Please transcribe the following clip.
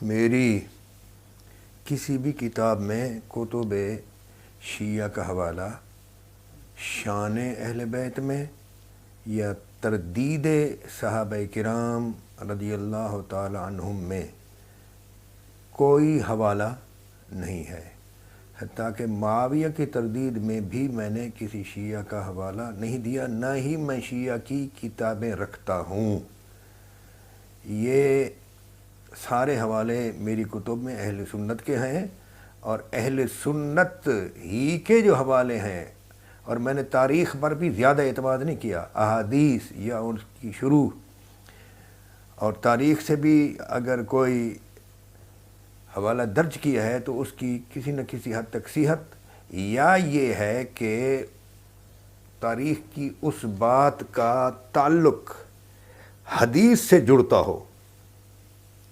میری کسی بھی کتاب میں کتب شیعہ کا حوالہ شان اہل بیت میں یا تردید صحابہ کرام رضی اللہ تعالی عنہم میں کوئی حوالہ نہیں ہے، حتیٰ کہ معاویہ کی تردید میں بھی میں نے کسی شیعہ کا حوالہ نہیں دیا، نہ ہی میں شیعہ کی کتابیں رکھتا ہوں۔ یہ سارے حوالے میری کتب میں اہل سنت کے ہیں، اور اہل سنت ہی کے جو حوالے ہیں، اور میں نے تاریخ پر بھی زیادہ اعتماد نہیں کیا، احادیث یا ان کی شروع اور تاریخ سے بھی اگر کوئی حوالہ درج کیا ہے تو اس کی کسی نہ کسی حد تک صحت یا یہ ہے کہ تاریخ کی اس بات کا تعلق حدیث سے جڑتا ہو